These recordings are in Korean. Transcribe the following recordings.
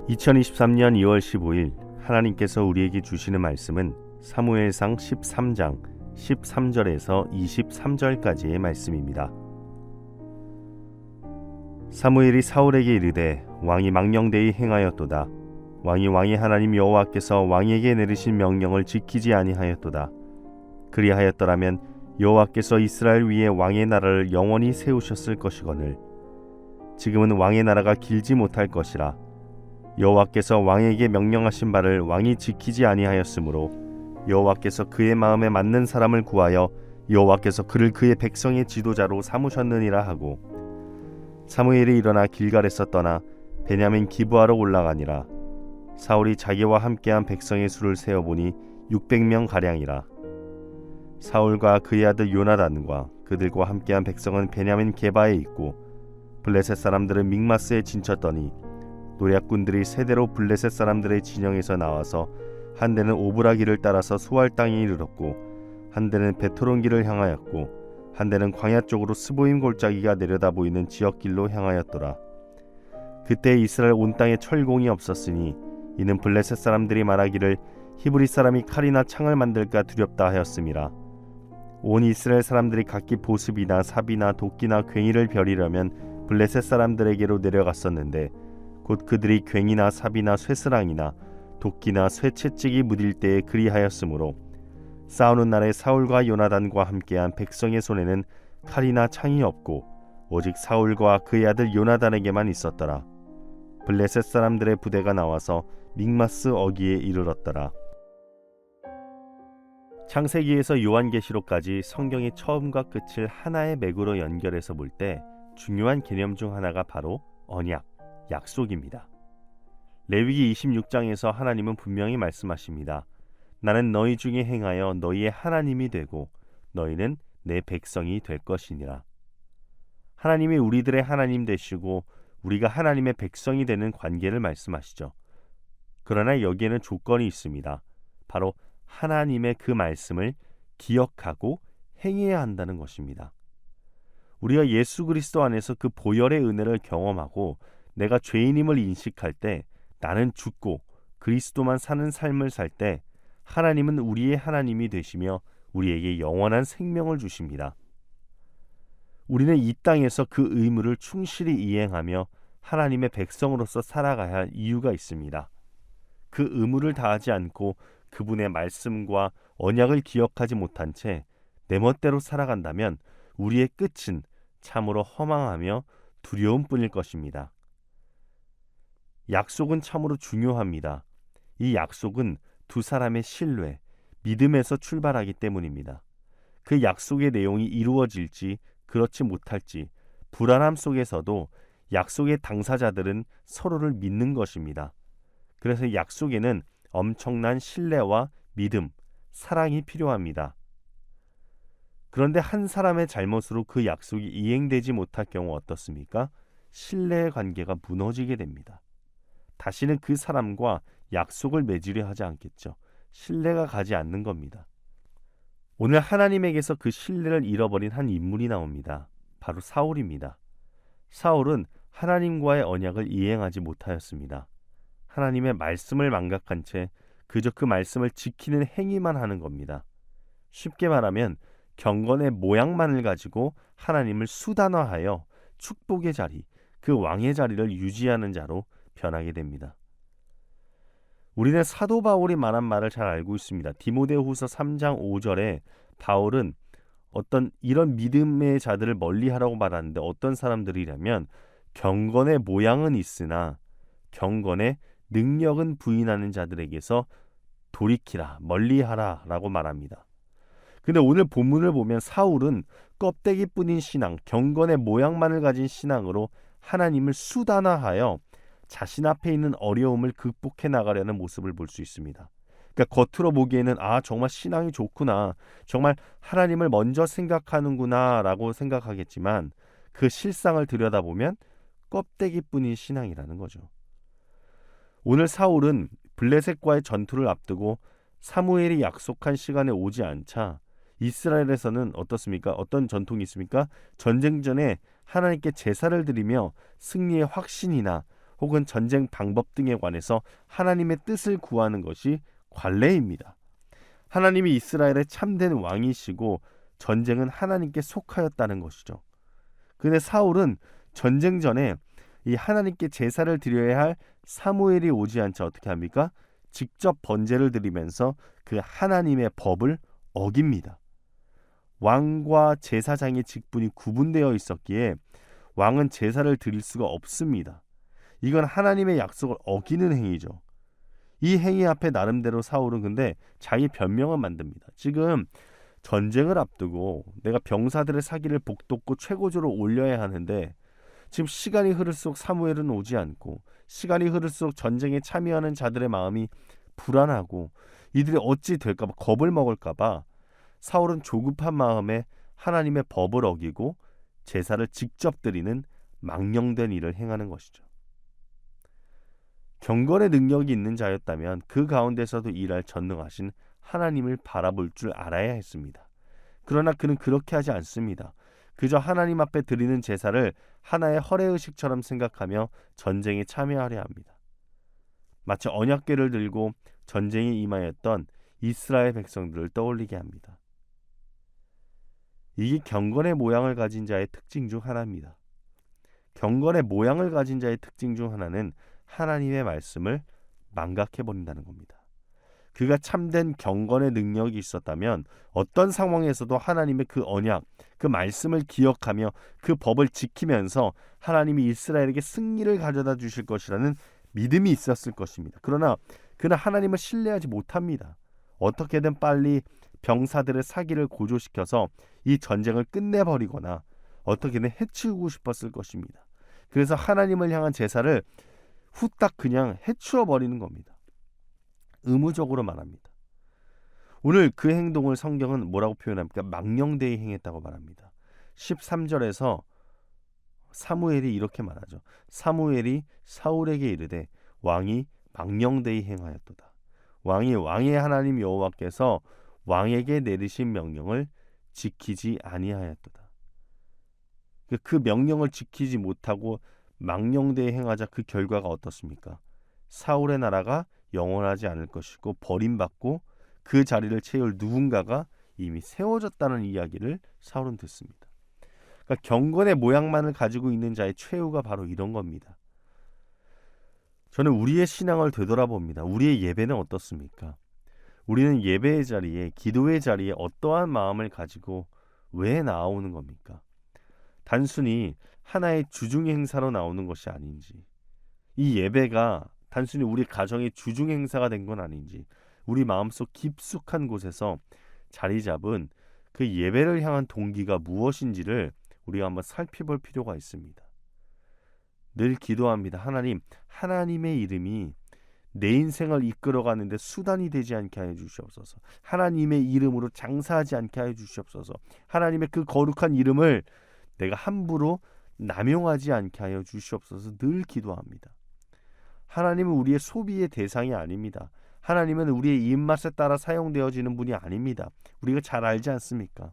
2023년 2월 15일 하나님께서 우리에게 주시는 말씀은 사무엘상 13장 13절에서 23절까지의 말씀입니다. 사무엘이 사울에게 이르되 왕이 망령되이 행하였도다. 왕이 왕의 하나님 여호와께서 왕에게 내리신 명령을 지키지 아니하였도다. 그리하였더라면 여호와께서 이스라엘 위에 왕의 나라를 영원히 세우셨을 것이거늘 지금은 왕의 나라가 길지 못할 것이라. 여호와께서 왕에게 명령하신 바를 왕이 지키지 아니하였으므로 여호와께서 그의 마음에 맞는 사람을 구하여 여호와께서 그를 그의 백성의 지도자로 삼으셨느니라 하고, 사무엘이 일어나 길갈에서 떠나 베냐민 기브아로 올라가니라. 사울이 자기와 함께한 백성의 수를 세어보니 600명 가량이라. 사울과 그의 아들 요나단과 그들과 함께한 백성은 베냐민 게바에 있고, 블레셋 사람들은 믹마스에 진쳤더니 노략군들이 세대로 블레셋 사람들의 진영에서 나와서 한 대는 오브라길을 따라서 수알 땅에 이르렀고, 한 대는 베토론길을 향하였고, 한 대는 광야 쪽으로 스보임 골짜기가 내려다 보이는 지역길로 향하였더라. 그때 이스라엘 온 땅에 철공이 없었으니 이는 블레셋 사람들이 말하기를 히브리 사람이 칼이나 창을 만들까 두렵다 하였음이라. 온 이스라엘 사람들이 각기 보습이나 삽이나 도끼나 괭이를 벼리려면 블레셋 사람들에게로 내려갔었는데, 곧 그들이 괭이나 삽이나 쇠스랑이나 도끼나 쇠채찍이 무딜 때에 그리하였으므로 싸우는 날에 사울과 요나단과 함께한 백성의 손에는 칼이나 창이 없고 오직 사울과 그의 아들 요나단에게만 있었더라. 블레셋 사람들의 부대가 나와서 믹마스 어기에 이르렀더라. 창세기에서 요한계시록까지 성경의 처음과 끝을 하나의 맥으로 연결해서 볼 때 중요한 개념 중 하나가 바로 언약, 약속입니다. 레위기 26장에서 하나님은 분명히 말씀하십니다. 나는 너희 중에 행하여 너희의 하나님이 되고 너희는 내 백성이 될 것이니라. 하나님이 우리들의 하나님 되시고 우리가 하나님의 백성이 되는 관계를 말씀하시죠. 그러나 여기에는 조건이 있습니다. 바로 하나님의 그 말씀을 기억하고 행해야 한다는 것입니다. 우리가 예수 그리스도 안에서 그 보혈의 은혜를 경험하고 내가 죄인임을 인식할 때, 나는 죽고 그리스도만 사는 삶을 살 때 하나님은 우리의 하나님이 되시며 우리에게 영원한 생명을 주십니다. 우리는 이 땅에서 그 의무를 충실히 이행하며 하나님의 백성으로서 살아가야 할 이유가 있습니다. 그 의무를 다하지 않고 그분의 말씀과 언약을 기억하지 못한 채 내 멋대로 살아간다면 우리의 끝은 참으로 허망하며 두려움 뿐일 것입니다. 약속은 참으로 중요합니다. 이 약속은 두 사람의 신뢰, 믿음에서 출발하기 때문입니다. 그 약속의 내용이 이루어질지 그렇지 못할지 불안함 속에서도 약속의 당사자들은 서로를 믿는 것입니다. 그래서 약속에는 엄청난 신뢰와 믿음, 사랑이 필요합니다. 그런데 한 사람의 잘못으로 그 약속이 이행되지 못할 경우 어떻습니까? 신뢰의 관계가 무너지게 됩니다. 다시는 그 사람과 약속을 맺으려 하지 않겠죠. 신뢰가 가지 않는 겁니다. 오늘 하나님에게서 그 신뢰를 잃어버린 한 인물이 나옵니다. 바로 사울입니다. 사울은 하나님과의 언약을 이행하지 못하였습니다. 하나님의 말씀을 망각한 채 그저 그 말씀을 지키는 행위만 하는 겁니다. 쉽게 말하면 경건의 모양만을 가지고 하나님을 수단화하여 축복의 자리, 그 왕의 자리를 유지하는 자로 변하게 됩니다. 우리는 사도 바울이 말한 말을 잘 알고 있습니다. 디모데후서 3장 5절에 바울은 어떤 이런 믿음의 자들을 멀리하라고 말하는데, 어떤 사람들이라면 경건의 모양은 있으나 경건의 능력은 부인하는 자들에게서 돌이키라, 멀리하라 라고 말합니다. 근데 오늘 본문을 보면 사울은 껍데기뿐인 신앙, 경건의 모양만을 가진 신앙으로 하나님을 수단화하여 자신 앞에 있는 어려움을 극복해 나가려는 모습을 볼 수 있습니다. 그러니까 겉으로 보기에는 정말 신앙이 좋구나, 정말 하나님을 먼저 생각하는구나 라고 생각하겠지만 그 실상을 들여다보면 껍데기뿐인 신앙이라는 거죠. 오늘 사울은 블레셋과의 전투를 앞두고 사무엘이 약속한 시간에 오지 않자 이스라엘에서는 어떻습니까? 어떤 전통이 있습니까? 전쟁 전에 하나님께 제사를 드리며 승리의 확신이나 혹은 전쟁 방법 등에 관해서 하나님의 뜻을 구하는 것이 관례입니다. 하나님이 이스라엘의 참된 왕이시고 전쟁은 하나님께 속하였다는 것이죠. 근데 사울은 전쟁 전에 이 하나님께 제사를 드려야 할 사무엘이 오지 않자 어떻게 합니까? 직접 번제를 드리면서 그 하나님의 법을 어깁니다. 왕과 제사장의 직분이 구분되어 있었기에 왕은 제사를 드릴 수가 없습니다. 이건 하나님의 약속을 어기는 행위죠. 이 행위 앞에 나름대로 사울은 근데 자기 변명을 만듭니다. 지금 전쟁을 앞두고 내가 병사들의 사기를 복돋고 최고조로 올려야 하는데 지금 시간이 흐를수록 사무엘은 오지 않고 시간이 흐를수록 전쟁에 참여하는 자들의 마음이 불안하고 이들이 어찌 될까 봐 겁을 먹을까 봐 사울은 조급한 마음에 하나님의 법을 어기고 제사를 직접 드리는 망령된 일을 행하는 것이죠. 경건의 능력이 있는 자였다면 그 가운데서도 일할 전능하신 하나님을 바라볼 줄 알아야 했습니다. 그러나 그는 그렇게 하지 않습니다. 그저 하나님 앞에 드리는 제사를 하나의 허례의식처럼 생각하며 전쟁에 참여하려 합니다. 마치 언약궤를 들고 전쟁에 임하였던 이스라엘 백성들을 떠올리게 합니다. 이게 경건의 모양을 가진 자의 특징 중 하나입니다. 경건의 모양을 가진 자의 특징 중 하나는 하나님의 말씀을 망각해버린다는 겁니다. 그가 참된 경건의 능력이 있었다면 어떤 상황에서도 하나님의 그 언약, 그 말씀을 기억하며 그 법을 지키면서 하나님이 이스라엘에게 승리를 가져다 주실 것이라는 믿음이 있었을 것입니다. 그러나 그는 하나님을 신뢰하지 못합니다. 어떻게든 빨리 병사들의 사기를 고조시켜서 이 전쟁을 끝내버리거나 어떻게든 해치우고 싶었을 것입니다. 그래서 하나님을 향한 제사를 후딱 그냥 해치워 버리는 겁니다. 의무적으로 말합니다. 오늘 그 행동을 성경은 뭐라고 표현합니까? 망령되이 행했다고 말합니다. 13절에서 사무엘이 이렇게 말하죠. 사무엘이 사울에게 이르되 왕이 망령되이 행하였도다. 왕이 왕의 하나님 여호와께서 왕에게 내리신 명령을 지키지 아니하였도다. 그 명령을 지키지 못하고 망령되이 행하자 그 결과가 어떻습니까? 사울의 나라가 영원하지 않을 것이고 버림받고 그 자리를 채울 누군가가 이미 세워졌다는 이야기를 사울은 듣습니다. 그러니까 경건의 모양만을 가지고 있는 자의 최후가 바로 이런 겁니다. 저는 우리의 신앙을 되돌아봅니다. 우리의 예배는 어떻습니까? 우리는 예배의 자리에, 기도의 자리에 어떠한 마음을 가지고 왜 나오는 겁니까? 단순히 하나의 주중 행사로 나오는 것이 아닌지, 이 예배가 단순히 우리 가정의 주중 행사가 된 건 아닌지, 우리 마음속 깊숙한 곳에서 자리 잡은 그 예배를 향한 동기가 무엇인지를 우리가 한번 살펴볼 필요가 있습니다. 늘 기도합니다. 하나님, 하나님의 이름이 내 인생을 이끌어가는데 수단이 되지 않게 하여 주시옵소서. 하나님의 이름으로 장사하지 않게 하여 주시옵소서. 하나님의 그 거룩한 이름을 내가 함부로 남용하지 않게 하여 주시옵소서. 늘 기도합니다. 하나님은 우리의 소비의 대상이 아닙니다. 하나님은 우리의 입맛에 따라 사용되어지는 분이 아닙니다. 우리가 잘 알지 않습니까?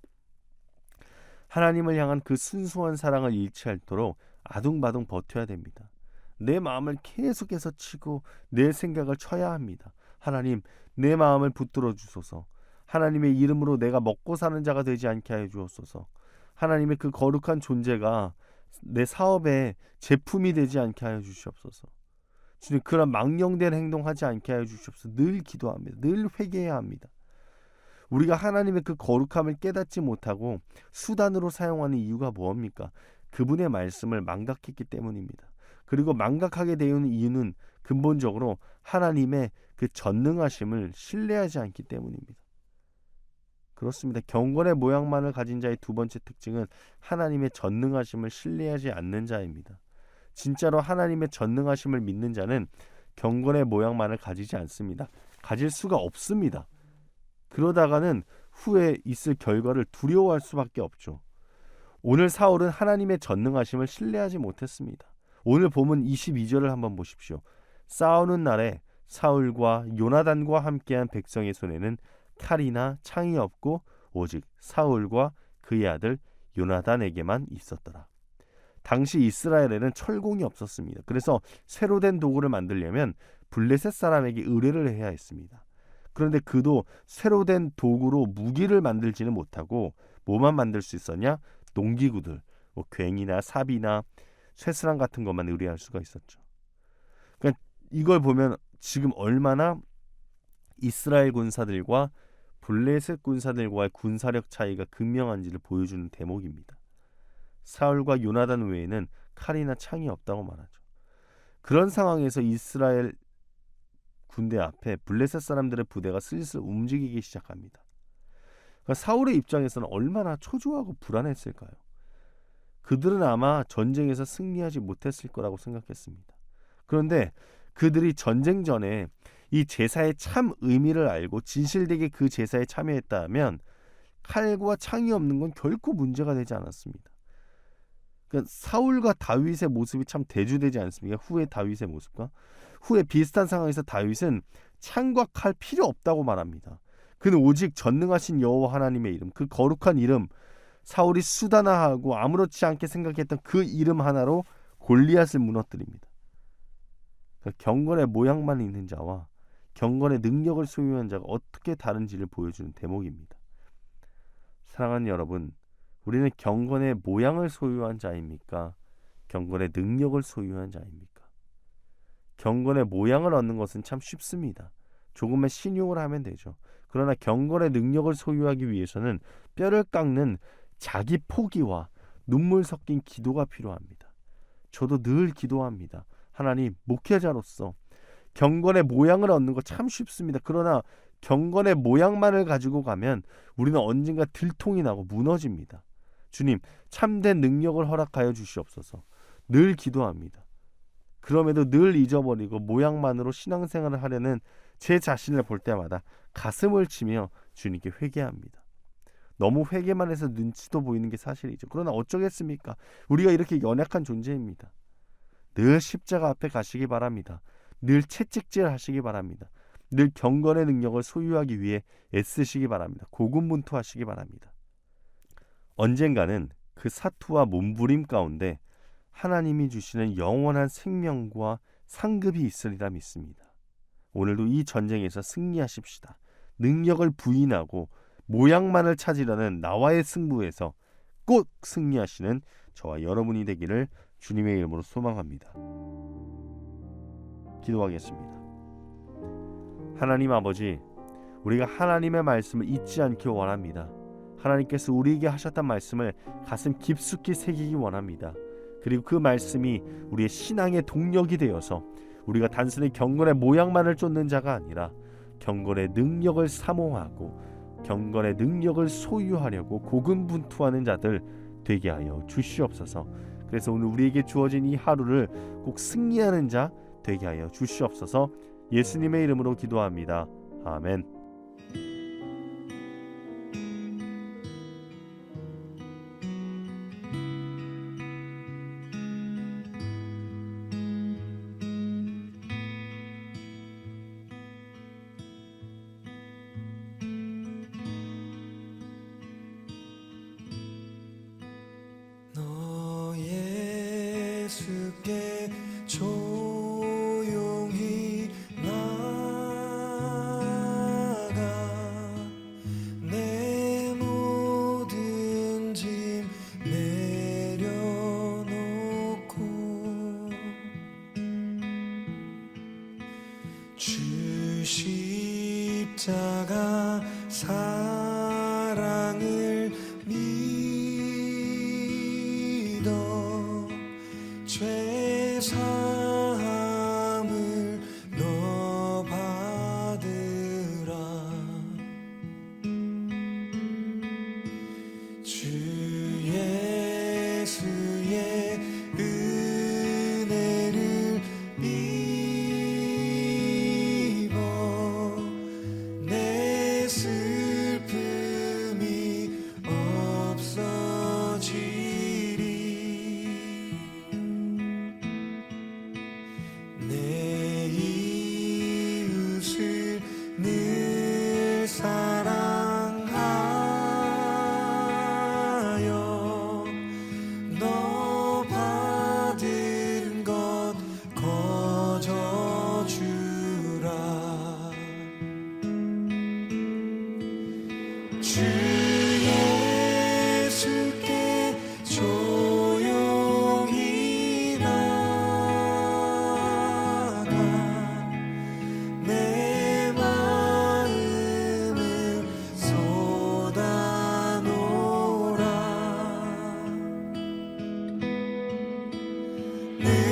하나님을 향한 그 순수한 사랑을 잃지 않도록 아둥바둥 버텨야 됩니다. 내 마음을 계속해서 치고 내 생각을 쳐야 합니다. 하나님, 내 마음을 붙들어 주소서. 하나님의 이름으로 내가 먹고 사는 자가 되지 않게 하여 주옵소서. 하나님의 그 거룩한 존재가 내 사업의 제품이 되지 않게 하여 주시옵소서. 주님, 그런 망령된 행동하지 않게 하여 주시옵소서. 늘 기도합니다. 늘 회개해야 합니다. 우리가 하나님의 그 거룩함을 깨닫지 못하고 수단으로 사용하는 이유가 무엇입니까? 그분의 말씀을 망각했기 때문입니다. 그리고 망각하게 되는 이유는 근본적으로 하나님의 그 전능하심을 신뢰하지 않기 때문입니다. 그렇습니다. 경건의 모양만을 가진 자의 두 번째 특징은 하나님의 전능하심을 신뢰하지 않는 자입니다. 진짜로 하나님의 전능하심을 믿는 자는 경건의 모양만을 가지지 않습니다. 가질 수가 없습니다. 그러다가는 후에 있을 결과를 두려워할 수밖에 없죠. 오늘 사울은 하나님의 전능하심을 신뢰하지 못했습니다. 오늘 본문 22절을 한번 보십시오. 싸우는 날에 사울과 요나단과 함께한 백성의 손에는 칼이나 창이 없고 오직 사울과 그의 아들 요나단에게만 있었더라. 당시 이스라엘에는 철공이 없었습니다. 그래서 새로 된 도구를 만들려면 블레셋 사람에게 의뢰를 해야 했습니다. 그런데 그도 새로 된 도구로 무기를 만들지는 못하고 뭐만 만들 수 있었냐? 농기구들, 뭐 괭이나 삽이나 쇠스랑 같은 것만 의뢰할 수가 있었죠. 그러니까 이걸 보면 지금 얼마나 이스라엘 군사들과 블레셋 군사들과의 군사력 차이가 극명한지를 보여주는 대목입니다. 사울과 요나단 외에는 칼이나 창이 없다고 말하죠. 그런 상황에서 이스라엘 군대 앞에 블레셋 사람들의 부대가 슬슬 움직이기 시작합니다. 그러니까 사울의 입장에서는 얼마나 초조하고 불안했을까요? 그들은 아마 전쟁에서 승리하지 못했을 거라고 생각했습니다. 그런데 그들이 전쟁 전에 이 제사의 참 의미를 알고 진실되게 그 제사에 참여했다면 칼과 창이 없는 건 결코 문제가 되지 않았습니다. 그러니까 사울과 다윗의 모습이 참 대조되지 않습니까? 후의 다윗의 모습과 후에 비슷한 상황에서 다윗은 창과 칼 필요 없다고 말합니다. 그는 오직 전능하신 여호와 하나님의 이름, 그 거룩한 이름, 사울이 수단화하고 아무렇지 않게 생각했던 그 이름 하나로 골리앗을 무너뜨립니다. 그러니까 경건의 모양만 있는 자와 경건의 능력을 소유한 자가 어떻게 다른지를 보여주는 대목입니다. 사랑하는 여러분, 우리는 경건의 모양을 소유한 자입니까? 경건의 능력을 소유한 자입니까? 경건의 모양을 얻는 것은 참 쉽습니다. 조금만 신용을 하면 되죠. 그러나 경건의 능력을 소유하기 위해서는 뼈를 깎는 자기 포기와 눈물 섞인 기도가 필요합니다. 저도 늘 기도합니다. 하나님, 목회자로서 경건의 모양을 얻는 거 참 쉽습니다. 그러나 경건의 모양만을 가지고 가면 우리는 언젠가 들통이 나고 무너집니다. 주님, 참된 능력을 허락하여 주시옵소서. 늘 기도합니다. 그럼에도 늘 잊어버리고 모양만으로 신앙생활을 하려는 제 자신을 볼 때마다 가슴을 치며 주님께 회개합니다. 너무 회개만 해서 눈치도 보이는 게 사실이죠. 그러나 어쩌겠습니까? 우리가 이렇게 연약한 존재입니다. 늘 십자가 앞에 가시기 바랍니다. 늘 채찍질 하시기 바랍니다. 늘 경건의 능력을 소유하기 위해 애쓰시기 바랍니다. 고군분투하시기 바랍니다. 언젠가는 그 사투와 몸부림 가운데 하나님이 주시는 영원한 생명과 상급이 있으리라 믿습니다. 오늘도 이 전쟁에서 승리하십시다. 능력을 부인하고 모양만을 찾으려는 나와의 승부에서 꼭 승리하시는 저와 여러분이 되기를 주님의 이름으로 소망합니다. 기도하겠습니다. 하나님 아버지, 우리가 하나님의 말씀을 잊지 않기 원합니다. 하나님께서 우리에게 하셨던 말씀을 가슴 깊숙이 새기기 원합니다. 그리고 그 말씀이 우리의 신앙의 동력이 되어서 우리가 단순히 경건의 모양만을 쫓는 자가 아니라 경건의 능력을 사모하고 경건의 능력을 소유하려고 고군분투하는 자들 되게 하여 주시옵소서. 그래서 오늘 우리에게 주어진 이 하루를 꼭 승리하는 자 되게 하여 주시옵소서. 예수님의 이름으로 기도합니다. 아멘. 예수께 조용히 나가 내 모든 짐 내려놓고 주 십자가 사랑을 믿어 죄 사함을 너 받으라. 주 예수의 은혜를 입어 내 슬픔이 없어지리. 늘